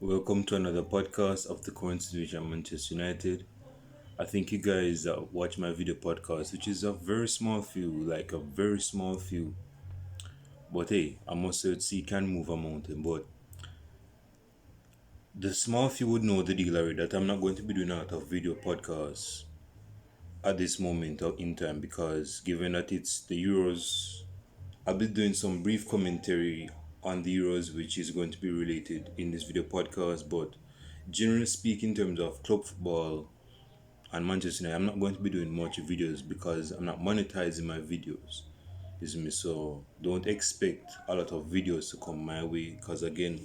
Welcome to another podcast of the current situation Manchester United. I think you guys watch my video podcast, which is a very small few, like a very small few. But hey, I must say you can move a mountain. But the small few would know the deal already that I'm not going to be doing a lot of video podcasts at this moment in time because given that it's the Euros, I'll be doing some brief commentary on the Euros, which is going to be related in this video podcast. But generally speaking, in terms of club football and Manchester United, I'm not going to be doing much videos because I'm not monetizing my videos. Is me, so don't expect a lot of videos to come my way because again,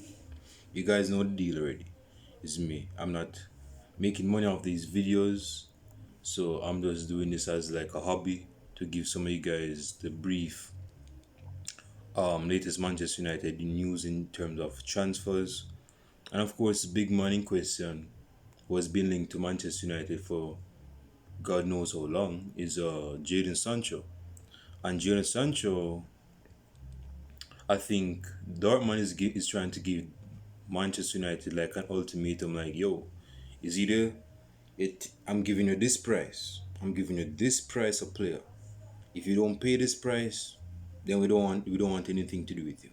you guys know the deal already. Is me. I'm not making money off these videos, so I'm just doing this as like a hobby to give some of you guys the brief latest Manchester United news in terms of transfers. And of course, big man in question was being linked to Manchester United for God knows how long is Jadon Sancho. And Jadon Sancho, I think Dortmund is trying to give Manchester United like an ultimatum, like, yo, is either I'm giving you this price, I'm giving you this price of player. If you don't pay this price, then we don't want anything to do with you.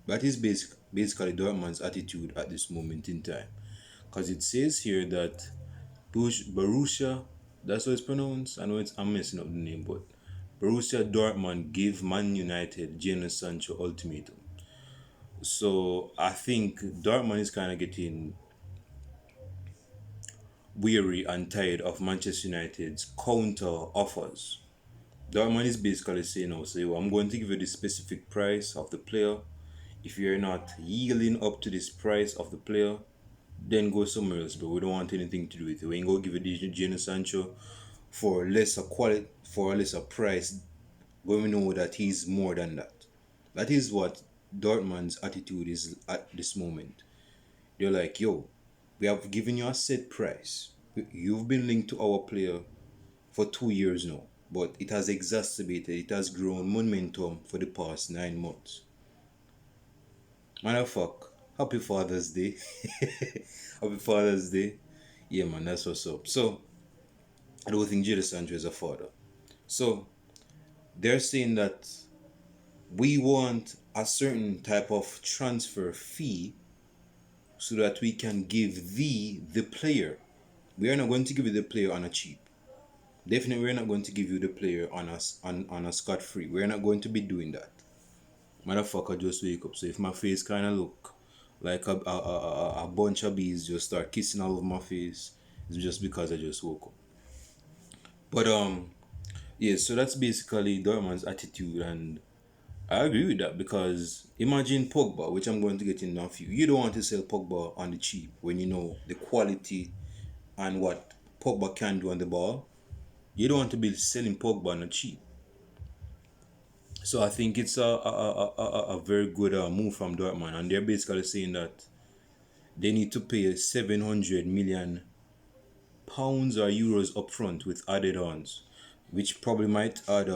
That is basically Dortmund's attitude at this moment in time, because it says here that Borussia, that's how it's pronounced. I know I'm messing up the name, but Borussia Dortmund gave Man United Jadon Sancho ultimatum. So I think Dortmund is kind of getting weary and tired of Manchester United's counter offers. Dortmund is basically saying, "Oh, say, well, I'm going to give you the specific price of the player. If you're not yielding up to this price of the player, then go somewhere else, but we don't want anything to do with it. We ain't gonna give you Jadon Sancho for lesser quality, for a lesser price, when we know that he's more than that." That is what Dortmund's attitude is at this moment. They're like, yo, we have given you a set price. You've been linked to our player for 2 years now, but it has exacerbated, it has grown momentum for the past 9 months. Motherfuck, happy Father's Day. Happy Father's Day. Yeah, man, that's what's up. So, I don't think Jadon Sancho is a father. So, they're saying that we want a certain type of transfer fee so that we can give thee the player. We are not going to give you the player on a cheap. Definitely, we're not going to give you the player on a scot free. We're not going to be doing that. Motherfucker, just wake up. So if my face kind of look like a bunch of bees just start kissing all over my face, it's just because I just woke up. But yeah. So that's basically Dortmund's attitude, and I agree with that because imagine Pogba, which I'm going to get in a few. You don't want to sell Pogba on the cheap when you know the quality and what Pogba can do on the ball. You don't want to be selling Pogba on the cheap. So I think it's a very good move from Dortmund, and they're basically saying that they need to pay 700 million pounds or euros upfront with added ons, which probably might add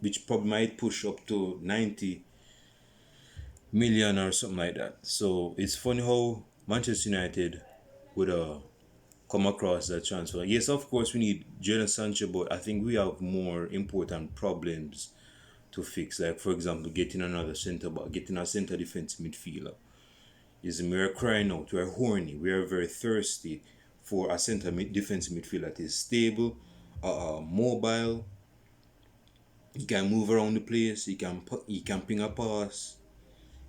which probably might push up to 90 million or something like that. So it's funny how Manchester United would come across that transfer. Yes, of course we need Jadon Sancho, but I think we have more important problems to fix. Like for example, getting another centre back, getting a centre defensive midfielder. We're crying out, we're horny, we are very thirsty for a defensive midfielder that is stable, mobile. He can move around the place. He can ping a pass.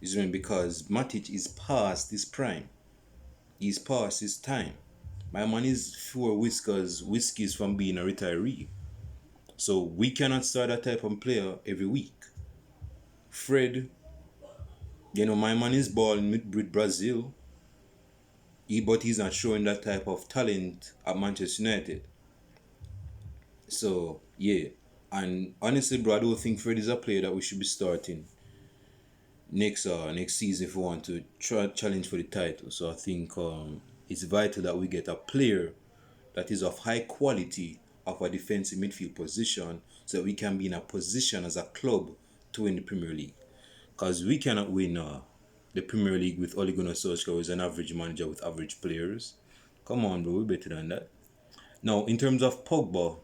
Because Matic is past his prime. He's past his time. My man is four whiskies from being a retiree. So we cannot start that type of player every week. Fred, my man is balling with Brazil. But he's not showing that type of talent at Manchester United. So yeah. And honestly, bro, I don't think Fred is a player that we should be starting next season if we want to try challenge for the title. So I think it's vital that we get a player that is of high quality of a defensive midfield position so that we can be in a position as a club to win the Premier League. Because we cannot win the Premier League with Ole Gunnar Solskjaer, who is an average manager with average players. Come on, bro, we're better than that. Now, in terms of Pogba,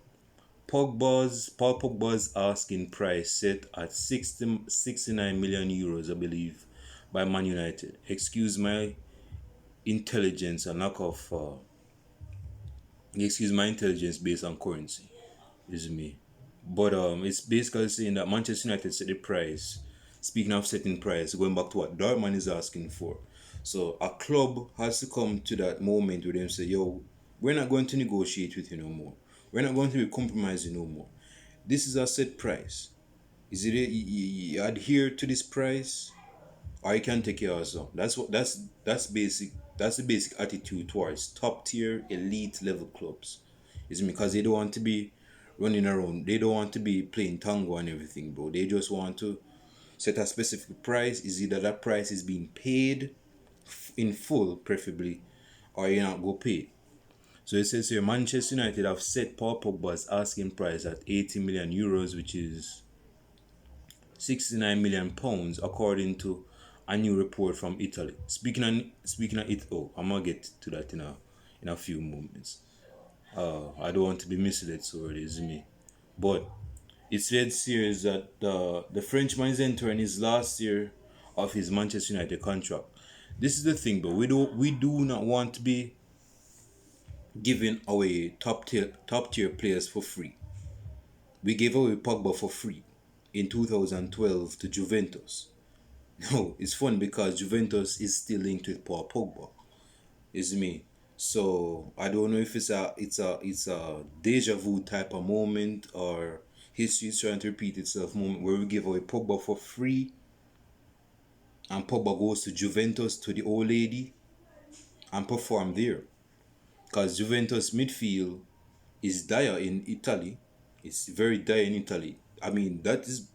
Paul Pogba's asking price set at 69 million euros, I believe, by Man United. Excuse my intelligence and lack of excuse my intelligence based on currency. Is me. But it's basically saying that Manchester United set the price. Speaking of setting price, going back to what Dortmund is asking for. So a club has to come to that moment where them say, yo, we're not going to negotiate with you no more. We're not going to be compromising no more. This is a set price. Is it you adhere to this price, or you can take yours off? That's basic. That's the basic attitude towards top tier elite level clubs. Is because they don't want to be running around. They don't want to be playing tango and everything, bro. They just want to set a specific price. Is either that price is being paid in full, preferably, or you not go pay. So it says here Manchester United have set Paul Pogba's asking price at 80 million euros, which is 69 million pounds, according to a new report from Italy. Speaking of it, oh, I'm gonna get to that in a few moments. I don't want to be misled, so it is me. But it says here is that the Frenchman is entering his last year of his Manchester United contract. This is the thing, but we do not want to be giving away top tier players for free. We gave away Pogba for free in 2012 to Juventus. No, it's fun because Juventus is still linked with Paul Pogba. Is me. So I don't know if it's a deja vu type of moment, or history is trying to repeat itself moment where we give away Pogba for free and Pogba goes to Juventus, to the old lady, and perform there. Because Juventus midfield is dire in Italy. It's very dire in Italy. I mean, that is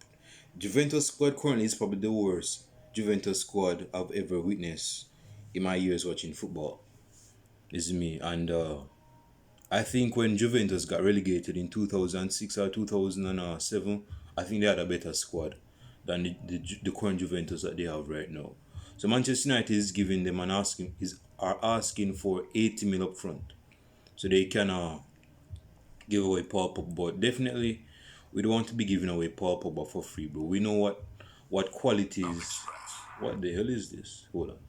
Juventus squad currently is probably the worst Juventus squad I've ever witnessed in my years watching football. Is me. And I think when Juventus got relegated in 2006 or 2007, I think they had a better squad than the current Juventus that they have right now. So Manchester United is giving them are asking for 80 mil up front, so they can give away Paul Pogba. But definitely, we don't want to be giving away Paul Pogba for free, bro. We know what qualities. What the hell is this? Hold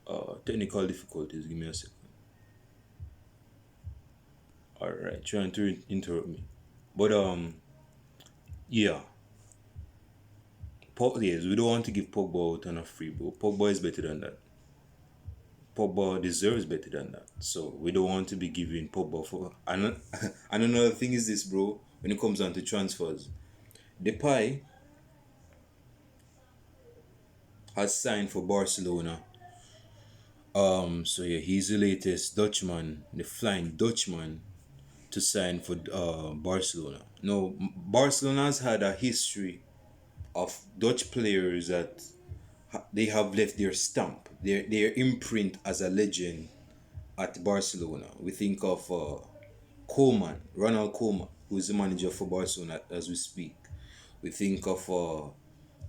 on. Technical difficulties. Give me a second. All right, trying to interrupt me, but yeah. Yes, we don't want to give Pogba out on a free, bro. Pogba is better than that. Pogba deserves better than that. So we don't want to be giving Pogba for. And another thing is this, bro. When it comes down to transfers, Depay has signed for Barcelona. So yeah, he's the latest Dutchman, the flying Dutchman, to sign for Barcelona. Now, Barcelona's had a history of Dutch players that they have left their stamp, their imprint as a legend at Barcelona. We think of Koeman, Ronald Koeman, who is the manager for Barcelona as we speak. We think of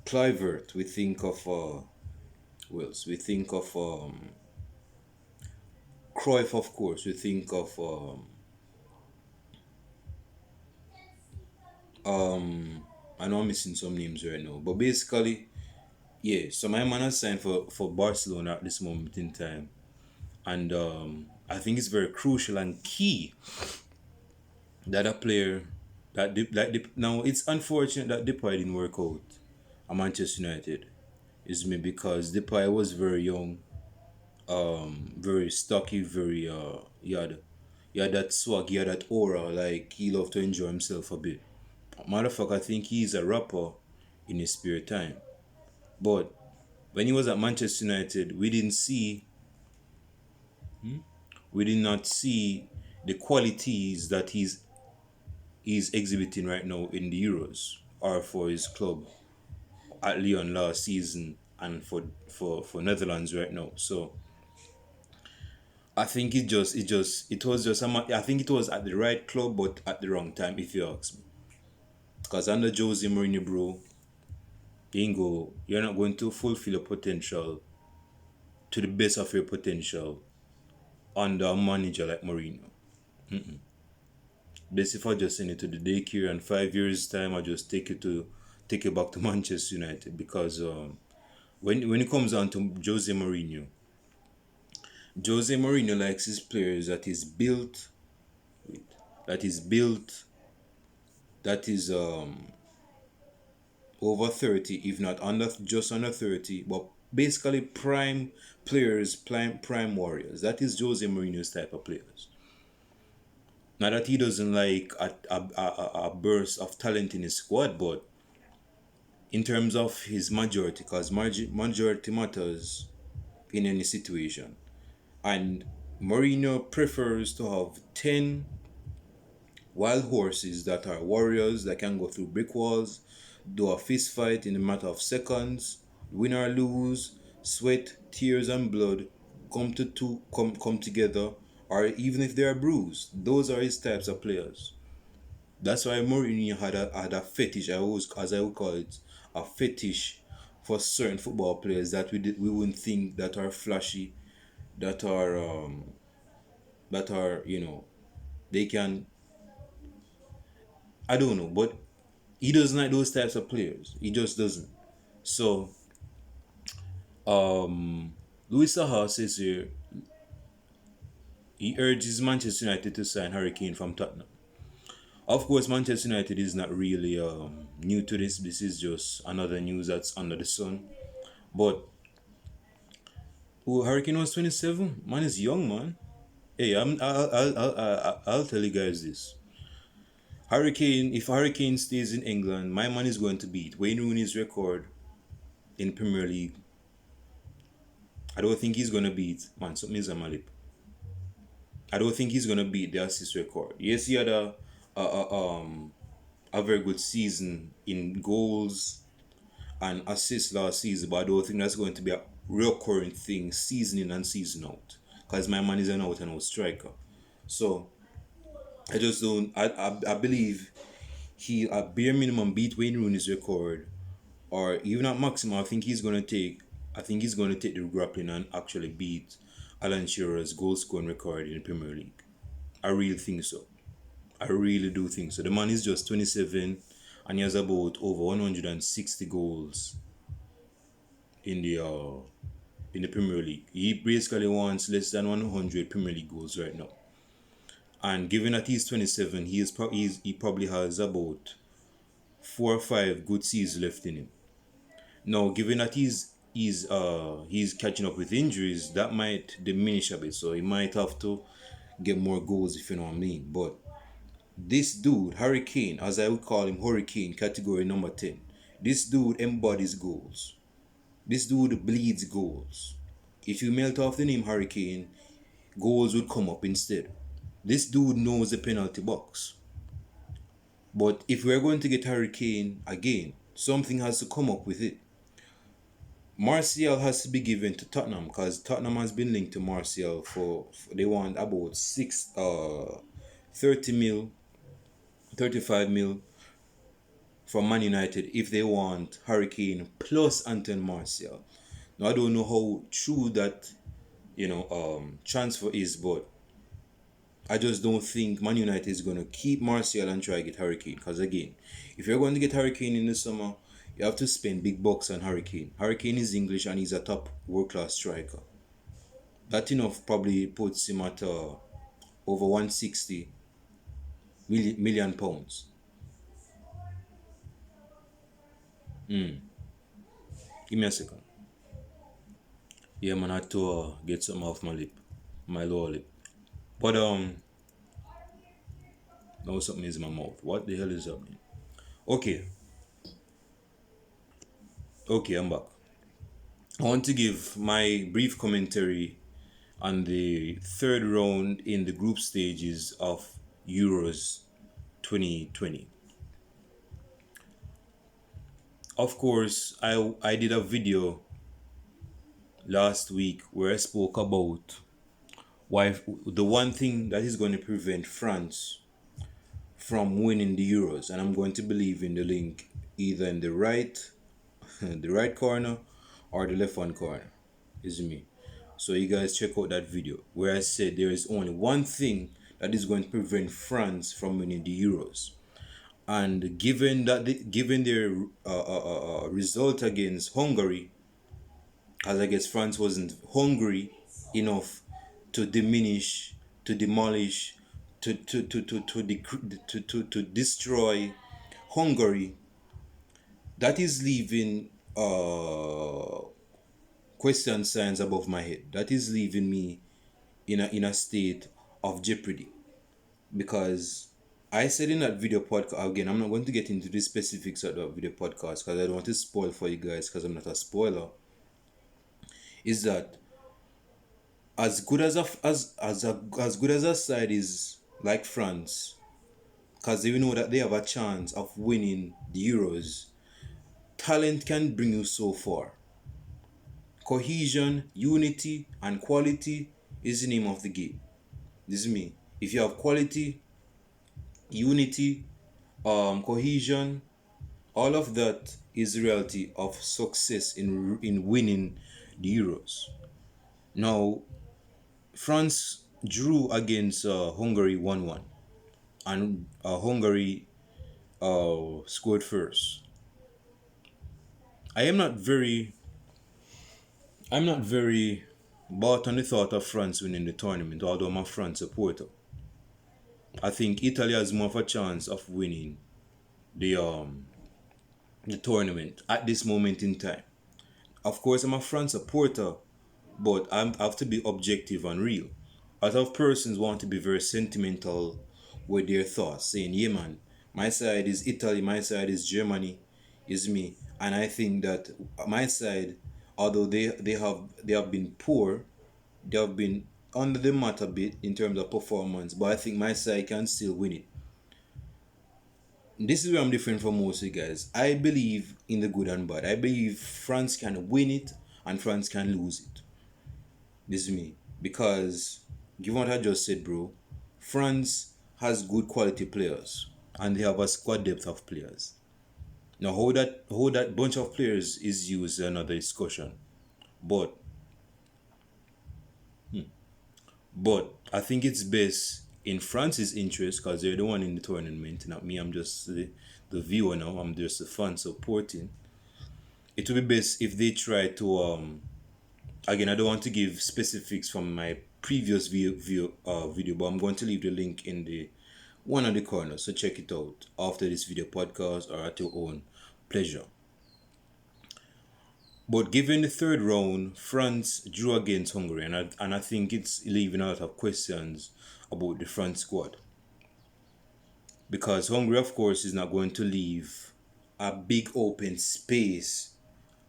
Kluivert. We think of who else? We think of Cruyff, of course. We think of I know I'm missing some names right now, but basically, yeah. So my man has signed for Barcelona at this moment in time, and I think it's very crucial and key that a player now it's unfortunate that Depay didn't work out at Manchester United. Is me because Depay was very young, very stocky, very he had that swag, he had that aura, like he loved to enjoy himself a bit. Matter of fact, I think he's a rapper in his spare time. But when he was at Manchester United, we did not see the qualities that he's exhibiting right now in the Euros or for his club at Lyon last season and for Netherlands right now. So I think I think it was at the right club but at the wrong time, if you ask me. Because under Jose Mourinho, bro, Ingo, you're not going to fulfill your potential to the best of your potential under a manager like Mourinho. Best if I just send it to the daycare and 5 years time I just take it back to Manchester United because when it comes down to Jose Mourinho likes his players that is built that is over 30, if not under 30, but basically prime players, prime warriors. That is Jose Mourinho's type of players. Not that he doesn't like a burst of talent in his squad, but in terms of his majority, because majority matters in any situation. And Mourinho prefers to have 10 wild horses that are warriors that can go through brick walls, do a fist fight in a matter of seconds, win or lose, sweat, tears, and blood come together, or even if they are bruised. Those are his types of players. That's why Mourinho had a fetish. As I would call it, a fetish for certain football players that we wouldn't think that are flashy, that are they can, I don't know, but he doesn't like those types of players. He just doesn't. So Luis Saha says here he urges Manchester United to sign Harry Kane from Tottenham. Of course, Manchester United is not really new to this. This is just another news that's under the sun. But Harry Kane was 27. Man is young, man. Hey, I'll tell you guys this. If Harry Kane stays in England, my man is going to beat Wayne Rooney's record in Premier League. I don't think he's gonna beat, man, something is on my lip. I don't think he's gonna beat the assist record. Yes, he had a very good season in goals and assists last season, but I don't think that's going to be a recurring thing season in and season out. Because my man is an out and out striker. So I just don't I believe he at bare minimum beat Wayne Rooney's record, or even at maximum. I think he's gonna take the grappling and actually beat Alan Shearer's goal scoring record in the Premier League. I really think so. I really do think so. The man is just 27 and he has about over 160 goals in the Premier League. He basically wants less than 100 Premier League goals right now. And given that he's 27, he probably has about 4 or 5 good seasons left in him. Now, given that he's catching up with injuries, that might diminish a bit. So he might have to get more goals, if you know what I mean. But this dude, Harry Kane, as I would call him, Hurricane, category number 10. This dude embodies goals. This dude bleeds goals. If you melt off the name Harry Kane, goals would come up instead. This dude knows the penalty box. But if we're going to get Harry Kane again, something has to come up with it. Martial has to be given to Tottenham because Tottenham has been linked to Martial for they want about 30 mil, 35 mil from Man United if they want Harry Kane plus Anthony Martial. Now I don't know how true that transfer is, but I just don't think Man United is going to keep Martial and try to get Harry Kane. Because again, if you're going to get Harry Kane in the summer, you have to spend big bucks on Harry Kane. Harry Kane is English and he's a top world-class striker. That enough probably puts him at over 160 million pounds. Give me a second. Yeah, man, I had to get something off my lower lip. But now something is in my mouth. What the hell is happening? Okay, I'm back. I want to give my brief commentary on the third round in the group stages of Euros 2020. Of course, I did a video last week where I spoke about why the one thing that is going to prevent France from winning the Euros, and I'm going to believe in the link either in the right the right corner or the left hand corner. Is me. So you guys check out that video where I said there is only one thing that is going to prevent France from winning the Euros. And given their result against Hungary, as I guess France wasn't hungry enough to diminish, to demolish, to destroy Hungary, that is leaving question signs above my head. That is leaving me in a state of jeopardy, because I said in that video podcast, again, I'm not going to get into the specifics of the video podcast because I don't want to spoil for you guys because I'm not a spoiler. Is that as good as as good as a side is like France, because they know that they have a chance of winning the Euros, talent can bring you so far. Cohesion, unity, and quality is the name of the game. This is me. If you have quality, unity, cohesion, all of that is the reality of success in winning the Euros. Now, France drew against Hungary 1-1, and Hungary scored first. I am not very I'm not very bought on the thought of France winning the tournament, although I'm a France supporter. I think Italy has more of a chance of winning the the tournament at this moment in time. Of course, I'm a France supporter, but I have to be objective and real. A lot of persons want to be very sentimental with their thoughts, saying, "Yeah, man, my side is Italy, my side is Germany, is me," and I think that my side, although they have been poor, they have been under the mat a bit in terms of performance, but I think my side can still win it. This is where I'm different from most of you guys. I believe in the good and bad. I believe France can win it and France can lose it. This is me. Because, given what I just said, bro, France has good quality players and they have a squad depth of players. Now, how that bunch of players is used is another discussion. But But I think it's best in France's interest because they're the one in the tournament, not me. I'm just the viewer now. I'm just a fan supporting. It would be best if they try to again. I don't want to give specifics from my previous video, but I'm going to leave the link in the one of the corners. So check it out after this video podcast or at your own pleasure. But given the third round, France drew against Hungary, and I think it's leaving a lot of questions about the France squad. Because Hungary, of course, is not going to leave a big open space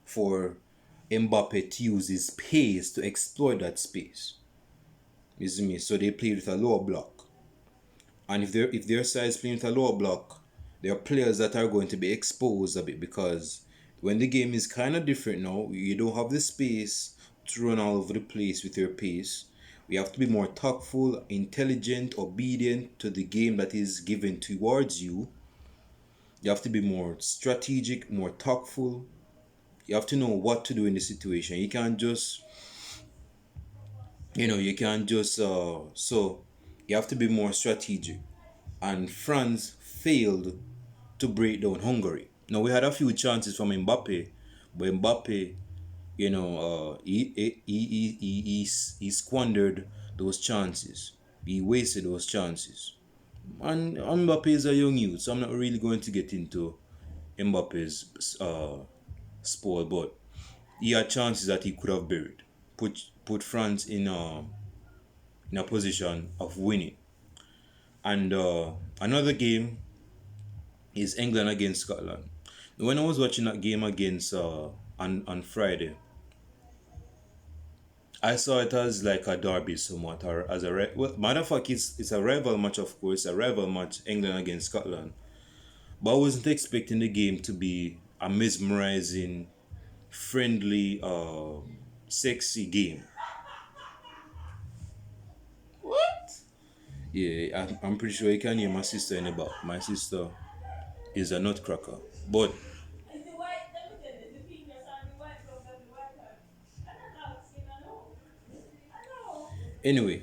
for Mbappe to use his pace to exploit that space. You see me? So they played with a lower block. And if their side is playing with a lower block, there are players that are going to be exposed a bit because when the game is kind of different now, you don't have the space to run all over the place with your pace. We have to be more thoughtful, intelligent, obedient to the game that is given towards you. You have to be more strategic, more thoughtful. You have to know what to do in the situation. You can't just, so you have to be more strategic. And France failed to break down Hungary. Now we had a few chances from Mbappe, but Mbappe, he squandered those chances. He wasted those chances. And Mbappe is a young youth, so I'm not really going to get into Mbappe's spoil, but he had chances that he could have buried. Put France in a position of winning. And another game is England against Scotland. When I was watching that game against on Friday, I saw it as like a derby somewhat, or as matter of fact, it's a rival match, of course, a rival match, England against Scotland. But I wasn't expecting the game to be a mesmerizing, friendly, sexy game. What? Yeah, I'm pretty sure you can hear my sister in the back. My sister is a nutcracker. But Anyway,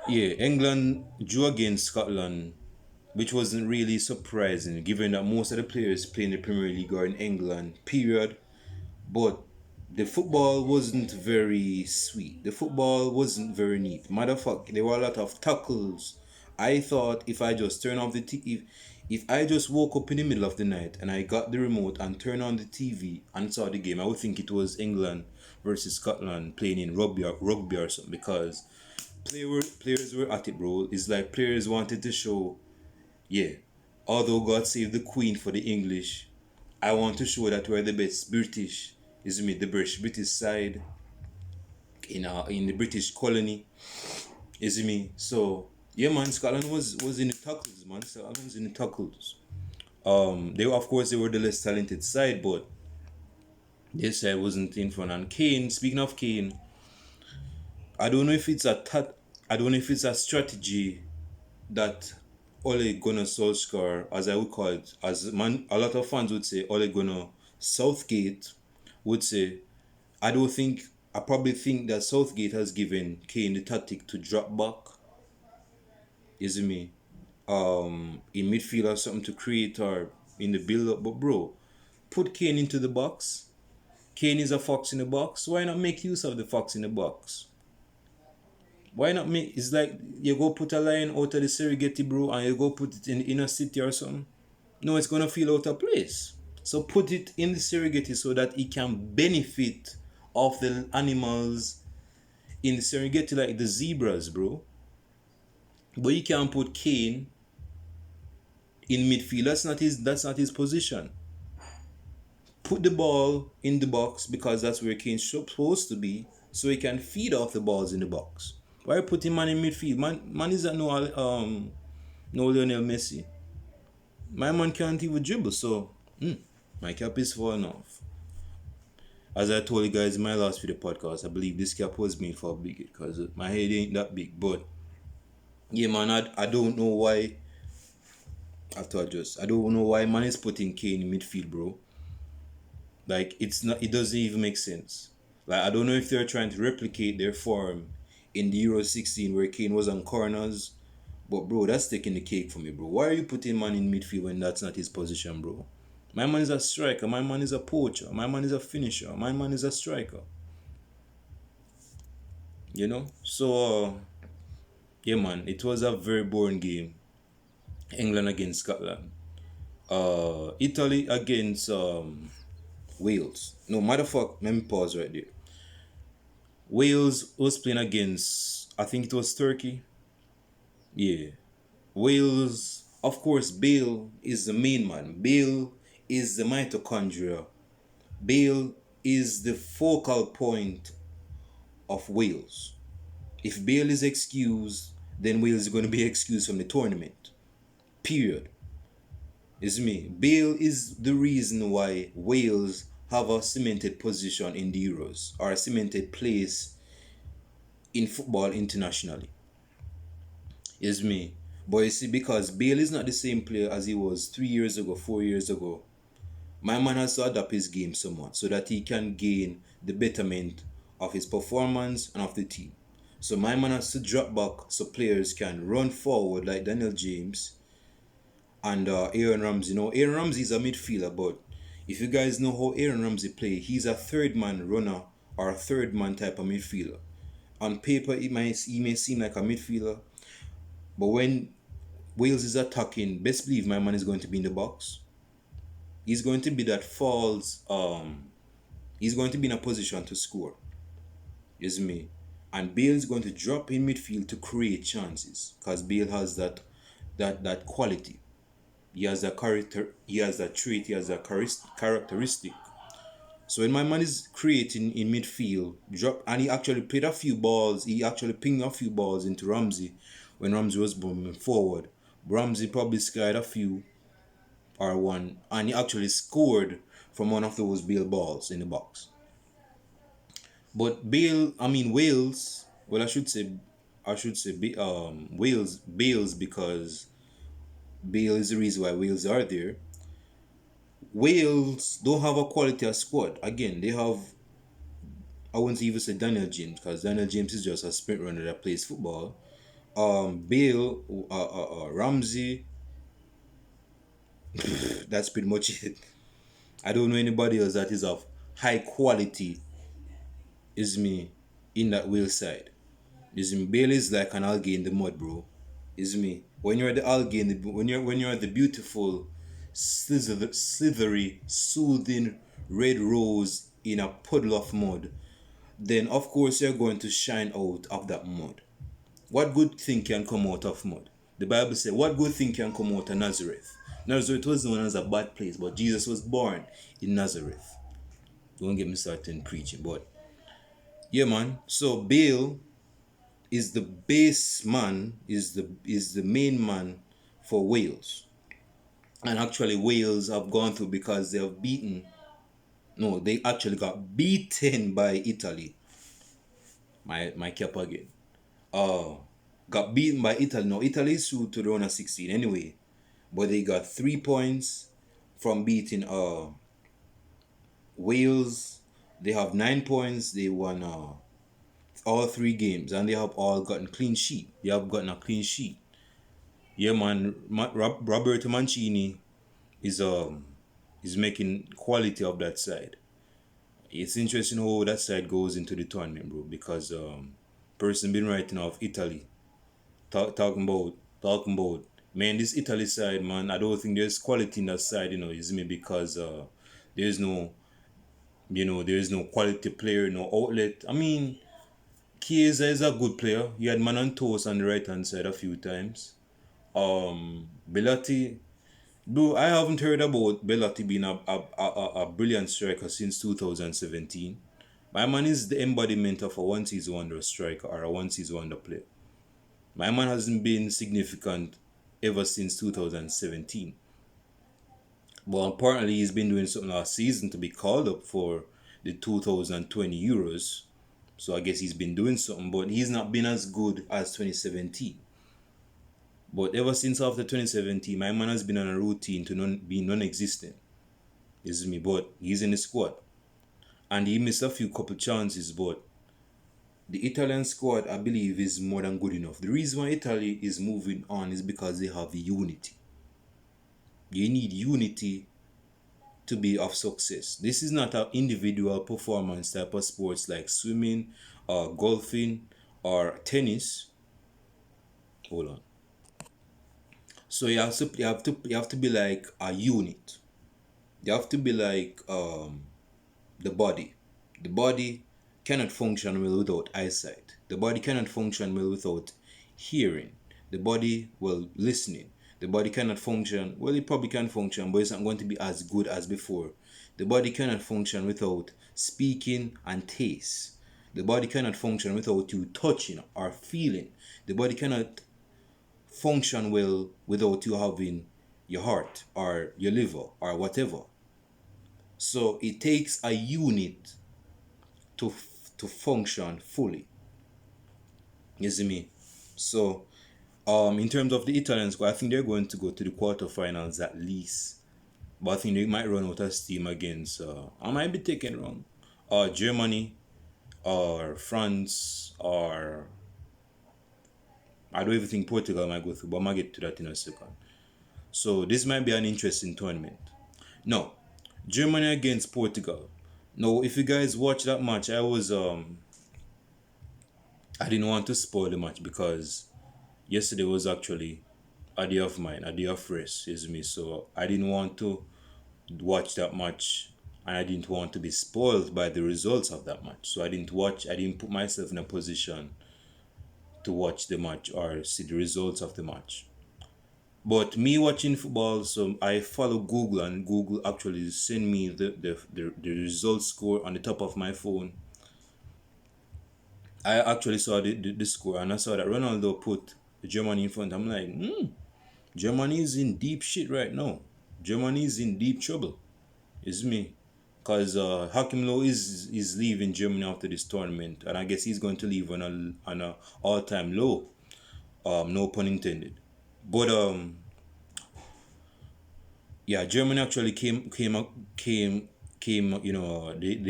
yeah, England drew against Scotland, which wasn't really surprising given that most of the players playing the Premier League are in England, period. But the football wasn't very sweet. The football wasn't very neat. Matter of fact, there were a lot of tackles. I thought if I just turn off the if I just woke up in the middle of the night and I got the remote and turned on the TV and saw the game, I would think it was England versus Scotland playing in rugby or something because players were at it, bro. It's like players wanted to show, yeah, although God save the Queen for the English, I want to show that we're the best British. Is me the British side in the British colony. Is me so yeah, man. Scotland was in the tackles, man. Scotland was in the tackles. They of course they were the less talented side, but this side wasn't in front. And Kane, speaking of Kane, I don't know if it's I don't know if it's a strategy that Ole Gunnar Solskjaer, as I would call it, as man, a lot of fans would say, Ole Gunnar Southgate would say, I don't think, I probably think that Southgate has given Kane the tactic to drop back, is me, in midfield or something to create or in the build up. But bro, put Kane into the box. Kane is a fox in the box. Why not make use of the fox in the box? Why not make? It's like you go put a lion out of the Serengeti, bro, and you go put it in the inner city or something. No, it's gonna feel out of place. So put it in the Serengeti so that it can benefit of the animals in the Serengeti, like the zebras, bro. But you can't put Kane in midfield. That's not his position. Put the ball in the box because that's where Kane's supposed to be, so he can feed off the balls in the box. Why put him man in midfield? Man is no Lionel Messi. My man can't even dribble, so my cap is falling off. As I told you guys in my last video podcast, I believe this cap was made for a big because my head ain't that big. But yeah, man, I don't know why. I don't know why man is putting Kane in midfield, bro. Like it doesn't even make sense. Like I don't know if they're trying to replicate their form in the Euro 16 where Kane was on corners. But bro, that's taking the cake for me, bro. Why are you putting man in midfield when that's not his position, bro? My man is a striker, my man is a poacher, my man is a finisher, my man is a striker. You know? So yeah man, it was a very boring game. England against Scotland. Italy against Wales. No, motherfucker, let me pause right there. Wales was playing against, I think it was Turkey. Yeah. Wales, of course, Bale is the main man. Bale is the mitochondria. Bale is the focal point of Wales. If Bale is excused, then Wales is going to be excused from the tournament. Period. It's me. Bale is the reason why Wales have a cemented position in the Euros or a cemented place in football internationally. It's me. But you see, because Bale is not the same player as he was 3 years ago, 4 years ago, my man has to adapt his game somewhat so that he can gain the betterment of his performance and of the team. So my man has to drop back so players can run forward like Daniel James and Aaron Ramsey. You know, Aaron Ramsey is a midfielder, but if you guys know how Aaron Ramsey play, he's a third man runner or a third man type of midfielder. On paper, he may seem like a midfielder, but when Wales is attacking, best believe my man is going to be in the box. He's going to be that falls. He's going to be in a position to score. Is me, and Bale is going to drop in midfield to create chances because Bale has that quality. He has that character. He has that trait. He has that characteristic. So when my man is creating in midfield, drop and he actually played a few balls. He actually pinged a few balls into Ramsey when Ramsey was moving forward. Ramsey probably skied a few or one, and he actually scored from one of those Bale balls in the box. But Wales. Well, I should say, Wales because Bale is the reason why Wales are there. Wales don't have a quality of squad. Again, they have I wouldn't even say Daniel James because Daniel James is just a sprint runner that plays football. Bale, Ramsey, that's pretty much it. I don't know anybody else that is of high quality, is me, in that Wales side. Is me, Bale is like an algae in the mud, bro. Is me. When you're the algae in the when you're the beautiful, slithery, soothing red rose in a puddle of mud, then of course you're going to shine out of that mud. What good thing can come out of mud? The Bible says, what good thing can come out of Nazareth? Nazareth was known as a bad place, but Jesus was born in Nazareth. Don't get me started preaching, but yeah, man. So Bale is the base man, is the main man for Wales, and actually Wales have gone through because they have beaten. No, they actually got beaten by Italy. My cap again. Uh, got beaten by Italy. No, Italy is through to the round of 16 anyway, but they got 3 points from beating Wales. They have 9 points. They won all 3 games, and they have all gotten clean sheet. They have gotten a clean sheet. Yeah, man. Roberto Mancini is making quality of that side. It's interesting how that side goes into the tournament, bro, because person been writing off Italy, talking about man, this Italy side, man. I don't think there's quality in that side, is me, because there's no there's no quality player, no outlet. I mean, Chiesa is a good player. He had man on toes on the right hand side a few times. Bellotti, bro, I haven't heard about Bellotti being a brilliant striker since 2017. My man is the embodiment of a one season wonder striker or a one season wonder player. My man hasn't been significant ever since 2017. But apparently he's been doing something last season to be called up for the 2020 Euros. So I guess he's been doing something, but he's not been as good as 2017. But ever since after 2017, my man has been on a routine to be non-existent. This is me, but he's in the squad. And he missed a few couple chances, but the Italian squad, I believe, is more than good enough. The reason why Italy is moving on is because they have unity. You need unity to be of success. This is not an individual performance type of sports like swimming or golfing or tennis. Hold on. So you have to be like a unit. You have to be like the body. The body cannot function well without eyesight. The body cannot function well without hearing. The body, well, listening. The body cannot function, well, it probably can function, but it's not going to be as good as before. The body cannot function without speaking and taste. The body cannot function without you touching or feeling. The body cannot function well without you having your heart or your liver or whatever. So it takes a unit to function fully. You see me? So in terms of the Italian squad, I think they're going to go to the quarterfinals at least. But I think they might run out of steam against I might be taken wrong. Germany or France, or I don't even think Portugal might go through, but I might get to that in a second. So this might be an interesting tournament. No, Germany against Portugal. Now, if you guys watch that match, I didn't want to spoil the match because yesterday was actually a day of mine, a day of rest, is me. So I didn't want to watch that match, and I didn't want to be spoiled by the results of that match. So I didn't put myself in a position to watch the match or see the results of the match. But me watching football, so I follow Google, and Google actually send me the result score on the top of my phone. I actually saw the score, and I saw that Ronaldo put Germany in front. I'm like, Germany is in deep shit right now. Germany is in deep trouble. It's me. Because Hakim Low is leaving Germany after this tournament, and I guess he's going to leave on a all-time low. No pun intended. But yeah, Germany actually came. They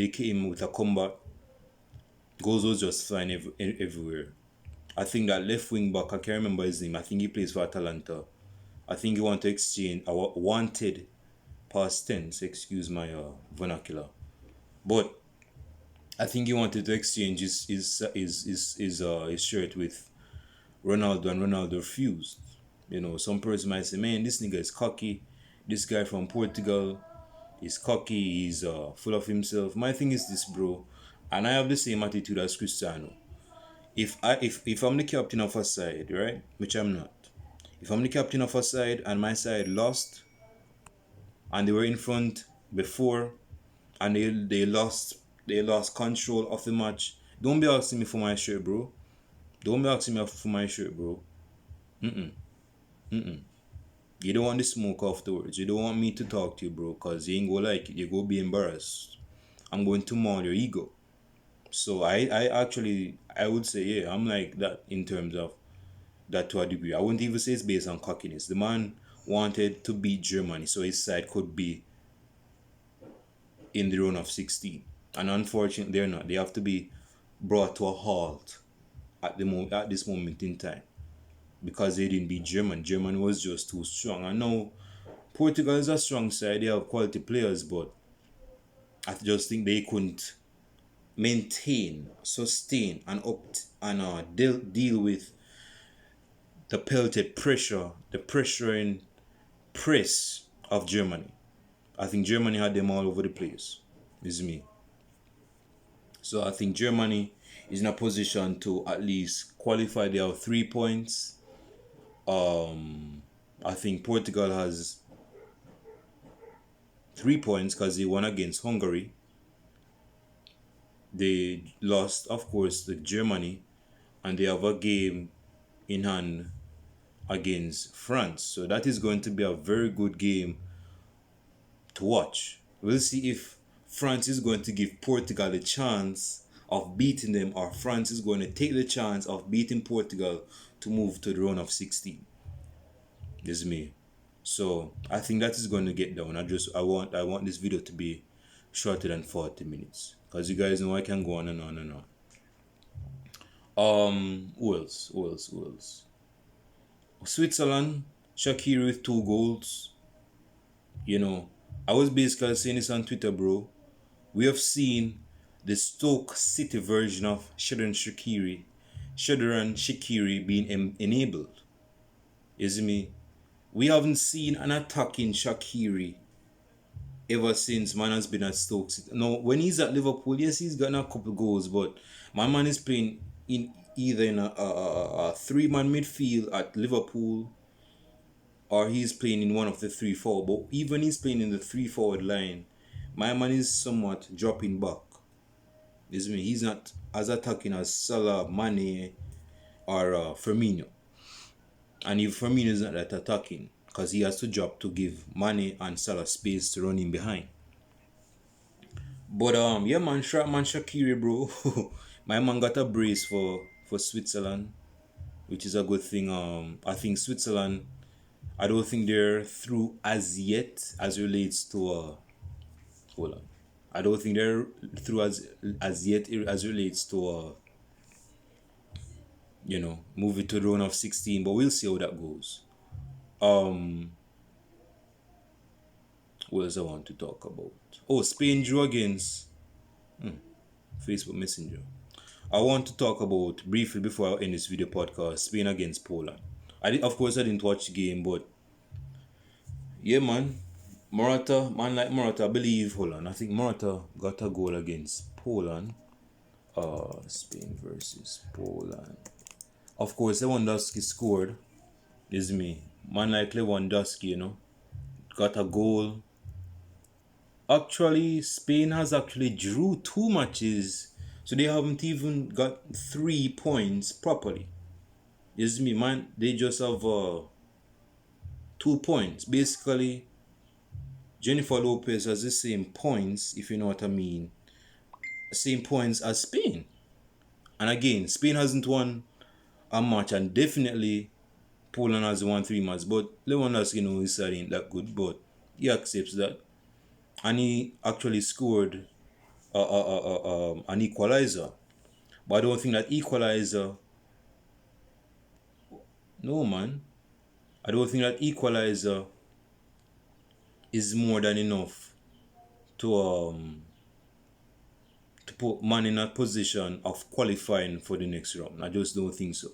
came with a comeback, Goals was just flying everywhere. I think that left wing back, I can't remember his name. I think he plays for Atalanta. I think he wanted to exchange, wanted past tense, excuse my vernacular. But I think he wanted to exchange his shirt with Ronaldo, and Ronaldo refused. Some person might say, man, this nigga is cocky. This guy from Portugal is cocky. He's full of himself. My thing is this, bro, and I have the same attitude as Cristiano. If I'm the captain of a side, right, which I'm not. If I'm the captain of a side and my side lost, and they were in front before, and they lost control of the match, don't be asking me for my shirt, bro. Don't be asking me for my shirt, bro. You don't want the smoke afterwards. You don't want me to talk to you, bro, because you ain't go like it. You go be embarrassed. I'm going to maul your ego. So I would say, yeah, I'm like that in terms of that to a degree. I wouldn't even say it's based on cockiness. The man wanted to beat Germany so his side could be in the round of 16. And unfortunately, they're not. They have to be brought to a halt at this moment in time because they didn't beat Germany. Germany was just too strong. I know Portugal is a strong side. They have quality players, but I just think they couldn't maintain, sustain, and deal with the pelted pressure, the pressuring press of Germany. I think Germany had them all over the place. Is me. So I think Germany is in a position to at least qualify. They have 3 points. I think Portugal has 3 points because they won against Hungary. They lost, of course, to Germany, and they have a game in hand against France. So that is going to be a very good game to watch. We'll see if France is going to give Portugal a chance of beating them, or France is going to take the chance of beating Portugal to move to the round of 16. This is me. So I think that is going to get down. I want this video to be shorter than 40 minutes. Because you guys know I can go on and on and on. Who else? Switzerland, Shaqiri with 2 goals. I was basically saying this on Twitter, bro. We have seen the Stoke City version of Shadon Shaqiri being enabled. Is me? We haven't seen an attacking Shaqiri ever since man has been at Stoke City. Now, when he's at Liverpool, yes, he's gotten a couple goals, but my man is playing in either in a 3-man midfield at Liverpool, or he's playing in one of the 3-4. But even he's playing in the 3-forward line, my man is somewhat dropping back. This means he's not as attacking as Salah, Mane, or Firmino. And if Firmino is not that attacking, because he has to drop to give Mane and Salah space to run in behind. But yeah, man, Shaqiri, bro. My man got a brace for Switzerland, which is a good thing. I think Switzerland, I don't think they're through as yet as relates to hold on. I don't think they're through as yet as relates to move it to the round of 16, but we'll see how that goes. What else I want to talk about? Oh, Spain drew against Facebook Messenger. I want to talk about briefly before I end this video podcast, Spain against Poland. Of course I didn't watch the game, but yeah, man, Morata, I believe. Hold on, I think Morata got a goal against Poland. Spain versus Poland. Of course, Lewandowski scored. Is me. Man like Lewandowski, got a goal. Actually, Spain has actually drew 2 matches, so they haven't even got 3 points properly. Is me, man. They just have 2 points. Basically, Jennifer Lopez has the same points, if you know what I mean. Same points as Spain. And again, Spain hasn't won a match, and definitely Poland has won 3 matches. But Lewandowski, his side ain't that good, but he accepts that. And he actually scored an equalizer. But I don't think that equalizer. No, man. I don't think that equalizer is more than enough to put man in a position of qualifying for the next round. I just don't think so.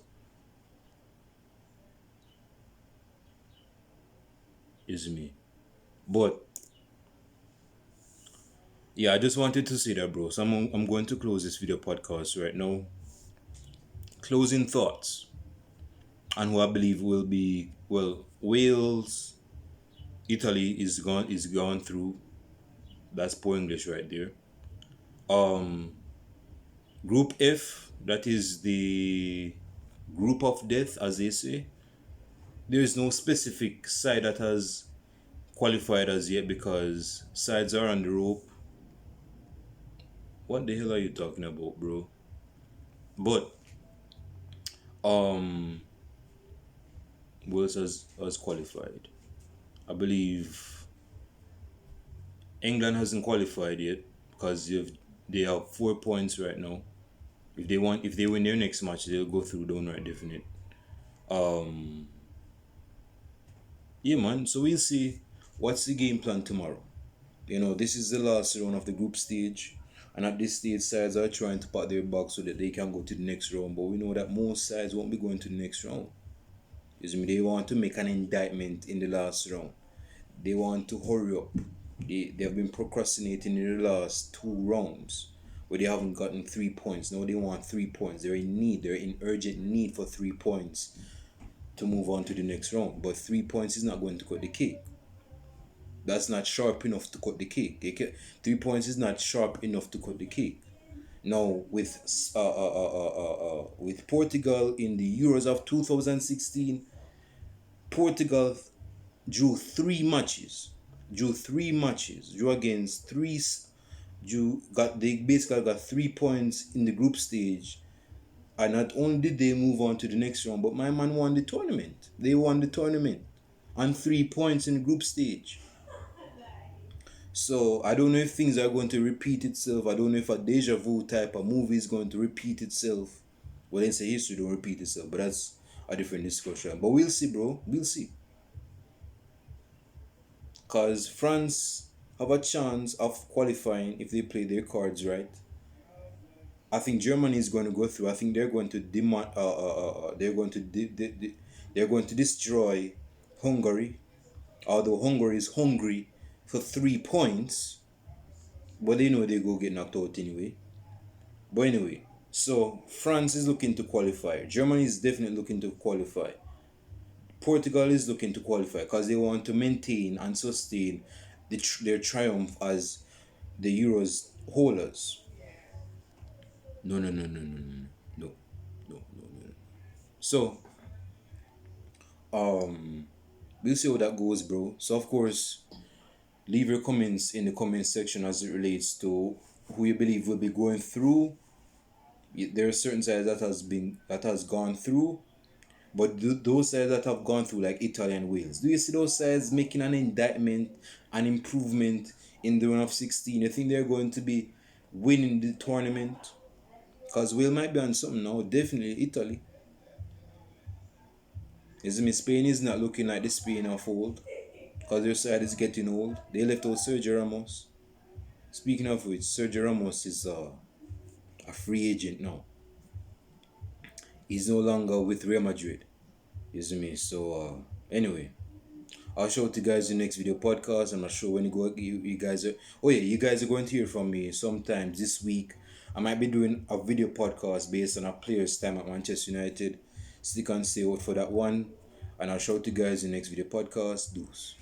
Is me. But yeah, I just wanted to say that, bro. So I'm going to close this video podcast right now. Closing thoughts and who I believe will be, well, Wales, Italy is gone through. That's poor English right there. Um, Group F, that is the group of death, as they say. There is no specific side that has qualified as yet because sides are on the rope. What the hell are you talking about, bro? But um, Wales has qualified. I believe England hasn't qualified yet because they have 4 points right now. If they win their next match, they'll go through downright definite. Um, yeah, man. So we'll see what's the game plan tomorrow. This is the last round of the group stage, and at this stage, sides are trying to pack their bags so that they can go to the next round. But we know that most sides won't be going to the next round. They want to make an indictment in the last round. They want to hurry up. They have been procrastinating in the last two rounds where they haven't gotten 3 points. Now they want 3 points. They're in need. They're in urgent need for 3 points to move on to the next round. But 3 points is not going to cut the cake. That's not sharp enough to cut the cake. 3 points is not sharp enough to cut the cake. Now with Portugal in the Euros of 2016, Portugal drew against three. They basically got 3 points in the group stage, and not only did they move on to the next round, but my man won the tournament. They won the tournament on 3 points in the group stage. So I don't know if things are going to repeat itself. I don't know if a deja vu type of movie is going to repeat itself. Well, they say history don't repeat itself, but that's a different discussion. But we'll see, bro. We'll see. Because France have a chance of qualifying if they play their cards right. I think Germany is going to go through. I think they're going to they're going to destroy Hungary. Although Hungary is hungry for 3 points, but they know they go get knocked out anyway. But anyway, so France is looking to qualify. Germany is definitely looking to qualify. Portugal is looking to qualify because they want to maintain and sustain their triumph as the Euros holders. No, no, no, no, no, no, no, no, no, no. So, we'll see how that goes, bro. So, of course, leave your comments in the comment section as it relates to who you believe will be going through. There are certain sides that has gone through, but those sides that have gone through, like Italy and Wales, do you see those sides making an indictment, an improvement in the round of 16? You think they're going to be winning the tournament? Because Wales might be on something now. Definitely Italy. Spain is not looking like the Spain of old because their side is getting old. They left out Sergio Ramos. Speaking of which, Sergio Ramos is a free agent now. He's no longer with Real Madrid. So anyway, I'll show it to you guys in the next video podcast. I'm not sure when you guys are. Oh yeah, you guys are going to hear from me sometimes this week. I might be doing a video podcast based on a player's time at Manchester United. Stick and stay out for that one. And I'll show it to you guys in the next video podcast. Deuce.